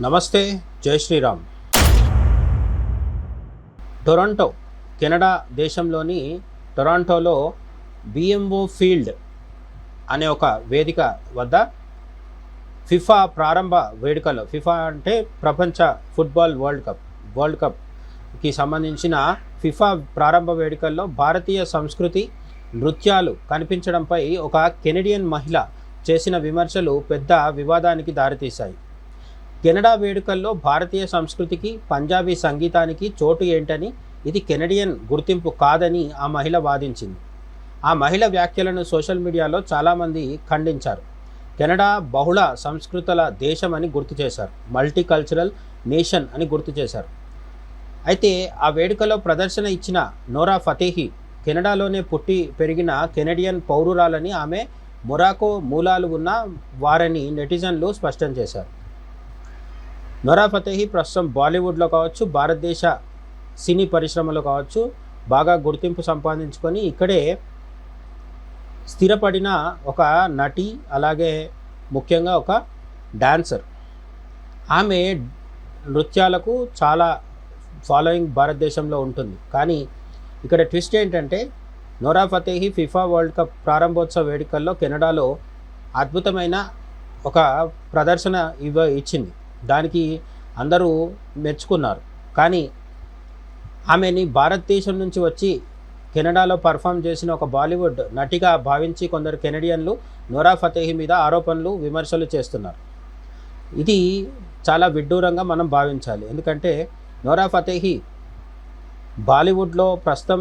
నమస్తే, జై Sriram. Toronto, Canada దేశంలోని టొరంటోలో బిఎంఓ ఫీల్డ్ అనే ఒక వేదిక వద్ద ఫిఫా ప్రారంభ వేడుకల్లో, ఫిఫా అంటే ప్రపంచ ఫుట్బాల్ వరల్డ్ కప్కి సంబంధించిన ఫిఫా ప్రారంభ వేడుకల్లో భారతీయ సంస్కృతి నృత్యాలు కనిపించడంపై ఒక కెనడియన్ మహిళ చేసిన విమర్శలు పెద్ద వివాదానికి దారితీశాయి. కెనడా వేడుకల్లో భారతీయ సంస్కృతికి, పంజాబీ సంగీతానికి చోటు ఏంటని, ఇది కెనడియన్ గుర్తింపు కాదని ఆ మహిళ వాదించింది. ఆ మహిళ వ్యాఖ్యలను సోషల్ మీడియాలో చాలామంది ఖండించారు. కెనడా బహుళ సంస్కృతుల దేశం అని గుర్తు చేశారు. మల్టీకల్చరల్ నేషన్ అని గుర్తు చేశారు. అయితే ఆ వేడుకలో ప్రదర్శన ఇచ్చిన నోరా ఫతేహి కెనడాలోనే పుట్టి పెరిగిన కెనడియన్ పౌరురాలని, ఆమె మొరాకో మూలాలు ఉన్న వారని నెటిజన్లు స్పష్టం చేశారు. నోరా ఫతేహి ప్రస్తుతం బాలీవుడ్లో కావచ్చు, భారతదేశ సినీ పరిశ్రమలో కావచ్చు బాగా గుర్తింపు సంపాదించుకొని ఇక్కడే స్థిరపడిన ఒక నటి, అలాగే ముఖ్యంగా ఒక డాన్సర్. ఆమె నృత్యాలకు చాలా ఫాలోయింగ్ భారతదేశంలో ఉంటుంది. కానీ ఇక్కడ ట్విస్ట్ ఏంటంటే, నోరా ఫతేహి ఫిఫా వరల్డ్ కప్ ప్రారంభోత్సవ వేడుకల్లో కెనడాలో అద్భుతమైన ఒక ప్రదర్శన ఇచ్చింది. దానికి అందరూ మెచ్చుకున్నారు. కానీ ఆమెని భారతదేశం నుంచి వచ్చి కెనడాలో పర్ఫామ్ చేసిన ఒక బాలీవుడ్ నటిగా భావించి కొందరు కెనడియన్లు నోరా ఫతేహి మీద ఆరోపణలు, విమర్శలు చేస్తున్నారు. ఇది చాలా విడ్డూరంగా మనం భావించాలి. ఎందుకంటే నోరా ఫతేహి బాలీవుడ్లో ప్రస్తుతం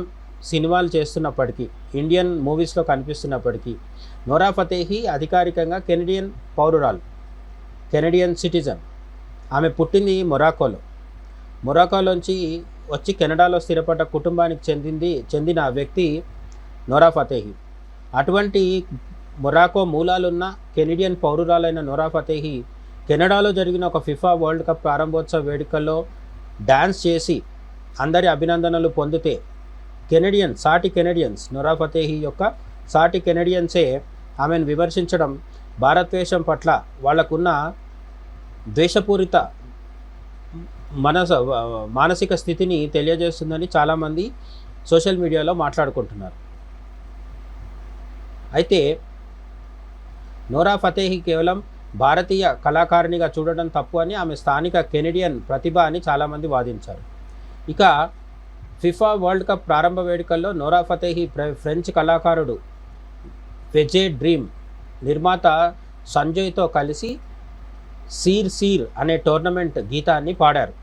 సినిమాలు చేస్తున్నప్పటికీ, ఇండియన్ మూవీస్లో కనిపిస్తున్నప్పటికీ, నోరా ఫతేహి అధికారికంగా కెనడియన్ పౌరురాలు, కెనడియన్ సిటిజన్. ఆమె పుట్టింది మొరాకోలోంచి వచ్చి కెనడాలో స్థిరపడ్డ కుటుంబానికి చెందిన వ్యక్తి నోరా ఫతేహి. అటువంటి మొరాకో మూలాలున్న కెనడియన్ పౌరురాలైన నోరా ఫతేహి కెనడాలో జరిగిన ఒక ఫిఫా వరల్డ్ కప్ ప్రారంభోత్సవ వేడుకల్లో డ్యాన్స్ చేసి అందరి అభినందనలు పొందితే, సాటి కెనడియన్స్, నోరా ఫతేహి యొక్క సాటి కెనడియన్సే ఆమెను విమర్శించడం భారతదేశం పట్ల వాళ్లకున్న ద్వేషపూరిత మానసిక స్థితిని తెలియజేస్తుందని చాలామంది సోషల్ మీడియాలో మాట్లాడుకుంటున్నారు. అయితే నోరా ఫతేహి కేవలం భారతీయ కళాకారిణిగా చూడడం తప్పు అని, ఆమె స్థానిక కెనడియన్ ప్రతిభ అని చాలామంది వాదించారు. ఇక ఫిఫా వరల్డ్ కప్ ప్రారంభ వేడుకల్లో నోరా ఫతేహి ఫ్రెంచ్ కళాకారుడు వెజే డ్రీమ్ నిర్మాత సంజయ్తో కలిసి సీర్ అనే టోర్నమెంట్ గీతాన్ని పాడారు.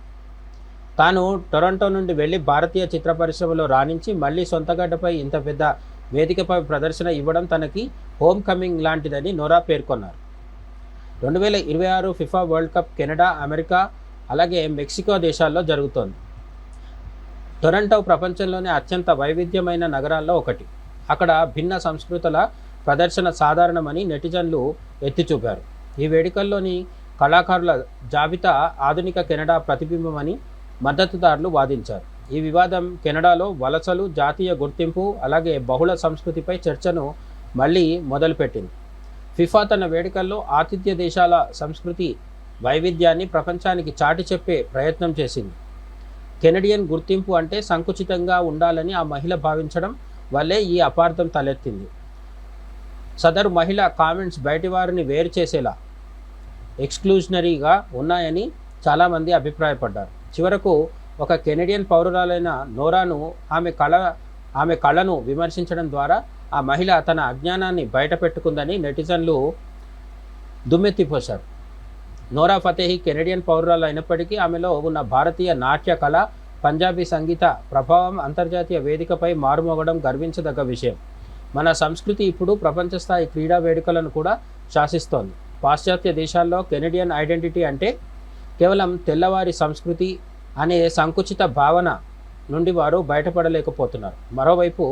తాను టొరంటో నుండి వెళ్ళి భారతీయ చిత్ర పరిశ్రమలో రాణించి మళ్ళీ సొంతగడ్డపై ఇంత పెద్ద వేదికపై ప్రదర్శన ఇవ్వడం తనకి హోమ్ కమింగ్ లాంటిదని నోరా పేర్కొన్నారు. 2026 FIFA world cup Canada, America, అలాగే మెక్సికో దేశాల్లో జరుగుతోంది. టొరంటో ప్రపంచంలోనే అత్యంత వైవిధ్యమైన నగరాల్లో ఒకటి. అక్కడ భిన్న సంస్కృతుల ప్రదర్శన సాధారణమని నెటిజన్లు ఎత్తిచూపారు. ఈ వేడుకల్లోని కళాకారుల జాబితా ఆధునిక కెనడా ప్రతిబింబమని మద్దతుదారులు వాదించారు. ఈ వివాదం కెనడాలో వలసలు, జాతీయ గుర్తింపు, అలాగే బహుళ సంస్కృతిపై చర్చను మళ్ళీ మొదలుపెట్టింది. ఫిఫా తన వేడుకల్లో ఆతిథ్య దేశాల సంస్కృతి వైవిధ్యాన్ని ప్రపంచానికి చాటి చెప్పే ప్రయత్నం చేసింది. కెనడియన్ గుర్తింపు అంటే సంకుచితంగా ఉండాలని ఆ మహిళ భావించడం వల్లే ఈ అపార్థం తలెత్తింది. సదరు మహిళ కామెంట్స్ బయటివారిని వేరు చేసేలా ఎక్స్క్లూజనరీగా ఉన్నాయని చాలామంది అభిప్రాయపడ్డారు. చివరకు ఒక కెనడియన్ పౌరురాలైన నోరాను ఆమె కళను విమర్శించడం ద్వారా ఆ మహిళ తన అజ్ఞానాన్ని బయటపెట్టుకుందని నెటిజన్లు దుమ్మెత్తిపోశారు. నోరా ఫతేహి కెనడియన్ పౌరురాలు అయినప్పటికీ ఆమెలో ఉన్న భారతీయ నాట్య కళ, పంజాబీ సంగీత ప్రభావం అంతర్జాతీయ వేదికపై మారుమోగడం గర్వించదగ్గ విషయం. మన సంస్కృతి ఇప్పుడు ప్రపంచ స్థాయి క్రీడా వేడుకలను కూడా శాసిస్తోంది. పాశ్చాత్య దేశాల్లో కెనడియన్ ఐడెంటిటీ అంటే కేవలం తెల్లవారి సంస్కృతి అనే సంకుచిత భావన నుండి వారు బయటపడలేకపోతున్నారు. మరోవైపు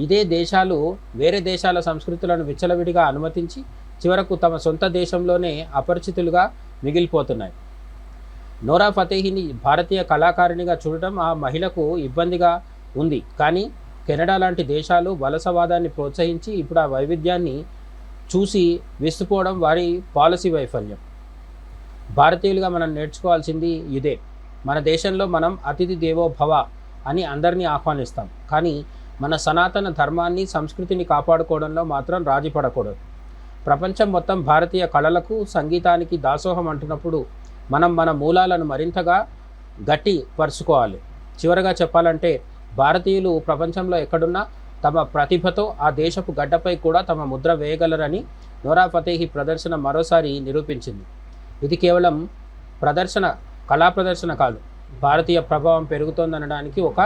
ఇదే దేశాలు వేరే దేశాల సంస్కృతులను విచ్చలవిడిగా అనుమతించి చివరకు తమ సొంత దేశంలోనే అపరిచితులుగా మిగిలిపోతున్నాయి. నోరా ఫతేహిని భారతీయ కళాకారిణిగా చూడటం ఆ మహిళకు ఇబ్బందిగా ఉంది. కానీ కెనడా లాంటి దేశాలు వలసవాదాన్ని ప్రోత్సహించి ఇప్పుడు ఆ వైవిధ్యాన్ని చూసి విస్తుపోవడం వారి పాలసీ వైఫల్యం. భారతీయులుగా మనం నేర్చుకోవాల్సింది ఇదే. మన దేశంలో మనం అతిథి దేవో భవ అని అందరినీ ఆహ్వానిస్తాం, కానీ మన సనాతన ధర్మాన్ని సంస్కృతిని కాపాడుకోవడంలో మాత్రం రాజీ పడకూడదు. ప్రపంచం మొత్తం భారతీయ కళలకు సంగీతానికి దాసోహం అంటున్నప్పుడు మనం మన మూలాలను మరింతగా గట్టి పరుచుకోవాలి. చివరగా చెప్పాలంటే భారతీయులు ప్రపంచంలో ఎక్కడున్నా తమ ప్రతిభతో ఆ దేశపు గడ్డపై కూడా తమ ముద్ర వేయగలరని నోరా ఫతేహి ప్రదర్శన మరోసారి నిరూపించింది. ఇది కేవలం కళా ప్రదర్శన కాదు, భారతీయ ప్రభావం పెరుగుతోందనడానికి ఒక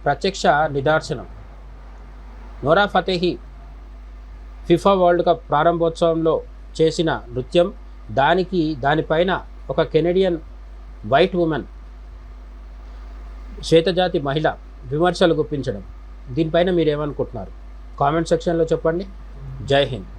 ప్రత్యక్ష నిదర్శనం. నోరా ఫతేహి ఫిఫా వరల్డ్ కప్ ప్రారంభోత్సవంలో చేసిన నృత్యం, దానిపైన ఒక కెనడియన్ వైట్ ఉమెన్, శ్వేతజాతి మహిళ విమర్శలు గుప్పించడం, దీనిపైన మీరేమనుకుంటున్నారు? కామెంట్ సెక్షన్లో చెప్పండి. జై హింద్.